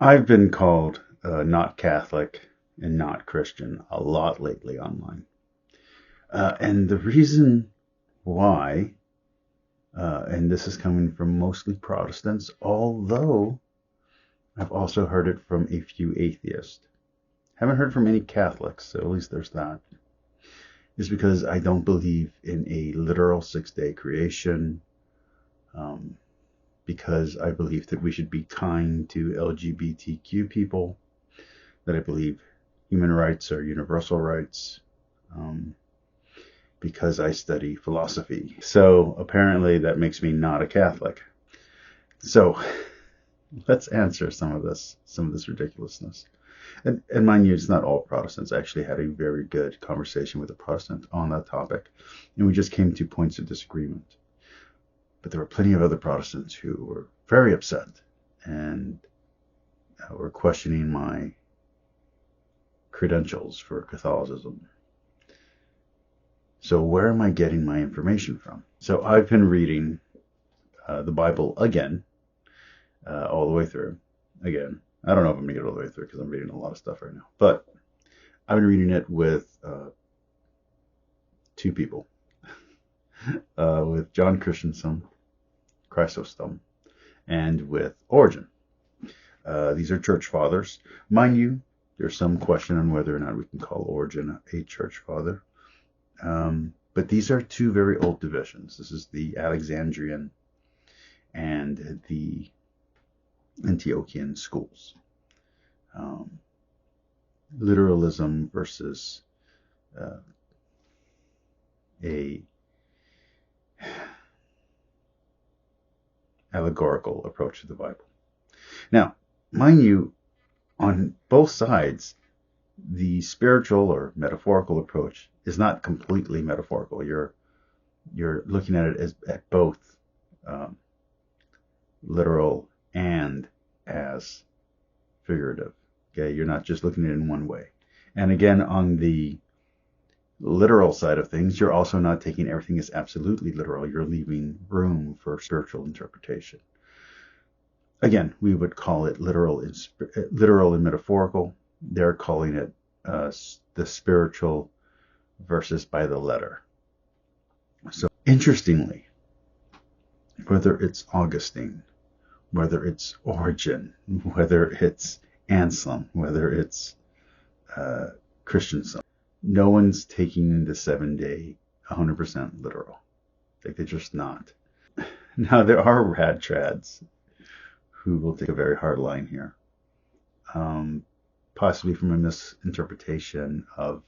I've been called not Catholic and not Christian a lot lately online. And the reason why, and this is coming from mostly Protestants, although I've also heard it from a few atheists. Haven't heard from any Catholics, so at least there's that. Is because I don't believe in a literal 6-day creation. Because I believe that we should be kind to LGBTQ people, that I believe human rights are universal rights, because I study philosophy. So apparently that makes me not a Catholic. So let's answer some of this ridiculousness. And mind you, it's not all Protestants. I actually had a very good conversation with a Protestant on that topic, and we just came to points of disagreement. But there were plenty of other Protestants who were very upset and were questioning my credentials for Catholicism. So where am I getting my information from? So I've been reading the Bible again, all the way through. Again, I don't know if I'm going to get all the way through because I'm reading a lot of stuff right now. But I've been reading it with two people. With John Chrysostom, and with Origen. These are church fathers. Mind you, there's some question on whether or not we can call Origen a church father. But these are two very old divisions. This is the Alexandrian and the Antiochian schools. Literalism versus a allegorical approach to the Bible. Now, mind you, on both sides, the spiritual or metaphorical approach is not completely metaphorical. You're looking at it as at both literal and as figurative. Okay, you're not just looking at it in one way. And again, on the literal side of things, you're also not taking everything as absolutely literal. You're leaving room for spiritual interpretation. Again, we would call it literal and metaphorical. They're calling it the spiritual versus by the letter. So interestingly, whether it's Augustine, whether it's Origen, whether it's Anselm, whether it's Christensen, no one's taking the 7-day 100% literal. Like, they're just not. Now, there are rad trads who will take a very hard line here, possibly from a misinterpretation of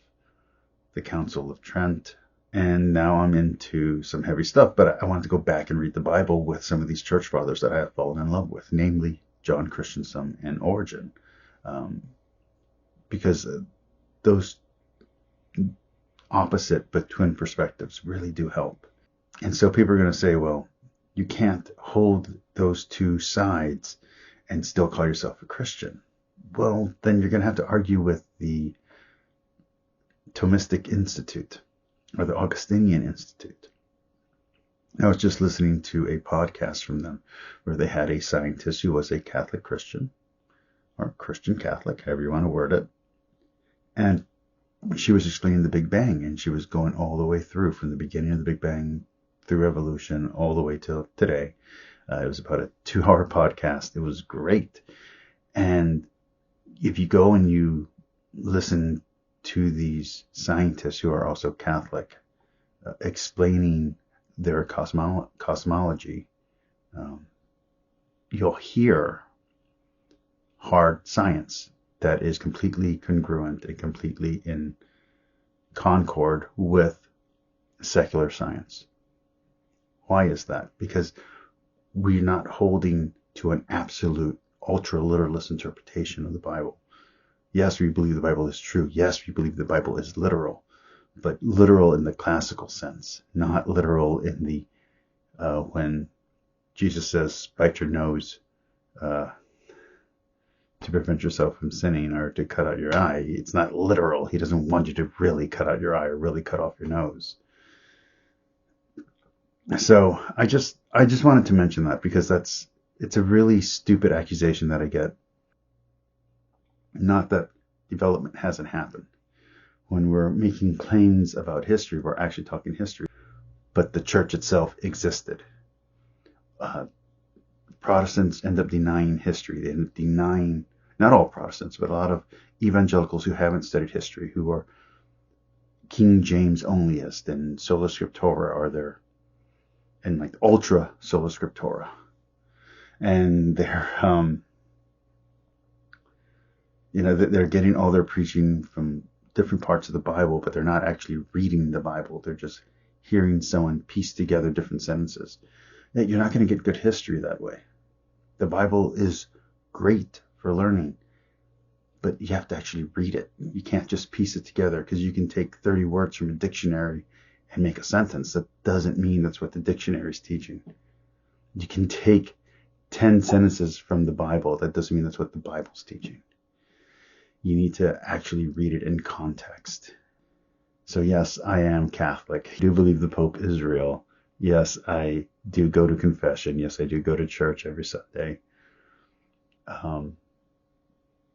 the Council of Trent. And now I'm into some heavy stuff, but I wanted to go back and read the Bible with some of these church fathers that I have fallen in love with, namely John Chrysostom and Origen, because those opposite but twin perspectives really do help. And so people are going to say, well, you can't hold those two sides and still call yourself a Christian. Well, then you're going to have to argue with the Thomistic Institute or the Augustinian Institute. I was just listening to a podcast from them where they had a scientist who was a Catholic Christian, or Christian Catholic, however you want to word it. And she was explaining the Big Bang, and she was going all the way through from the beginning of the Big Bang through evolution all the way till today. It was about a 2-hour podcast. It was great. And if you go and you listen to these scientists who are also Catholic, explaining their cosmology, you'll hear hard science that is completely congruent and completely in concord with secular science. Why is that? Because we're not holding to an absolute ultra-literalist interpretation of the Bible. Yes, we believe the Bible is true. Yes, we believe the Bible is literal, but literal in the classical sense, not literal in the when Jesus says, bite your nose to prevent yourself from sinning or to cut out your eye. It's not literal. He doesn't want you to really cut out your eye or really cut off your nose. So I just wanted to mention that because it's a really stupid accusation that I get Not that development hasn't happened. When we're making claims about history, we're actually talking history. But the church itself existed. Protestants end up denying history. They end up denying, not all Protestants, but a lot of evangelicals who haven't studied history, who are King James onlyist and sola scriptura are there, and like ultra sola scriptura. And they're, they're getting all their preaching from different parts of the Bible, but they're not actually reading the Bible. They're just hearing someone piece together different sentences. You're not going to get good history that way. The Bible is great for learning, but you have to actually read it. You can't just piece it together, because you can take 30 words from a dictionary and make a sentence. That doesn't mean that's what the dictionary is teaching. You can take 10 sentences from the Bible. That doesn't mean that's what the Bible's teaching. You need to actually read it in context. So yes, I am Catholic. I do believe the Pope is real. Yes, I do go to confession. Yes, I do go to church every Sunday.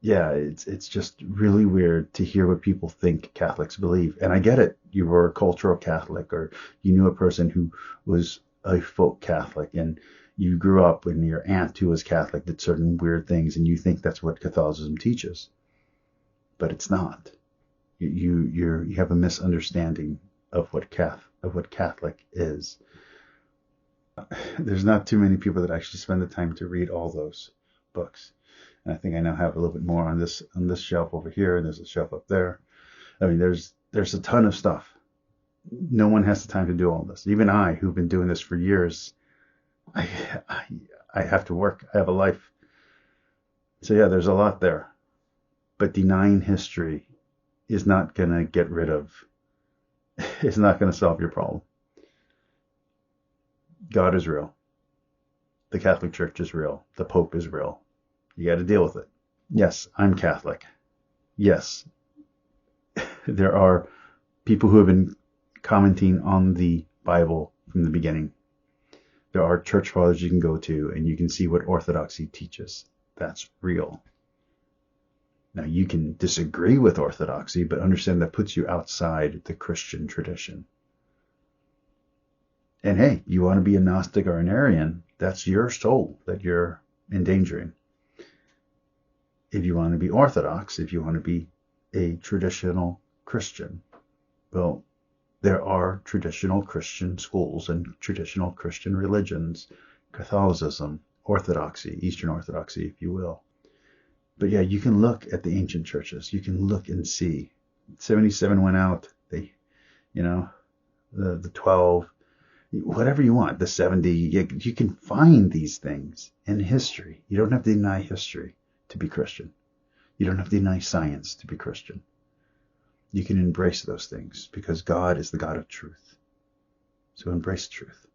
It's just really weird to hear what people think Catholics believe. And I get it. You were a cultural Catholic, or you knew a person who was a folk Catholic, and you grew up and your aunt who was Catholic did certain weird things, and you think that's what Catholicism teaches. But it's not. You have a misunderstanding of what Catholic is. There's not too many people that actually spend the time to read all those books. And I think I now have a little bit more on this shelf over here, and there's a shelf up there. I mean, there's a ton of stuff. No one has the time to do all this. Even I, who've been doing this for years, I have to work. I have a life. So yeah, there's a lot there. But denying history is not going to get rid of, it's not going to solve your problem. God is real. The Catholic Church is real. The Pope is real. You got to deal with it. Yes, I'm Catholic. Yes, there are people who have been commenting on the Bible from the beginning. There are church fathers you can go to, and you can see what orthodoxy teaches. That's real. Now, you can disagree with orthodoxy, but understand that puts you outside the Christian tradition. And hey, you want to be a Gnostic or an Arian, that's your soul that you're endangering. If you want to be Orthodox, if you want to be a traditional Christian, well, there are traditional Christian schools and traditional Christian religions, Catholicism, Orthodoxy, Eastern Orthodoxy, if you will. But yeah, you can look at the ancient churches. You can look and see. 77 went out. The 12, whatever you want, the 70. You can find these things in history. You don't have to deny history to be Christian. You don't have to deny science to be Christian. You can embrace those things because God is the God of truth. So embrace truth.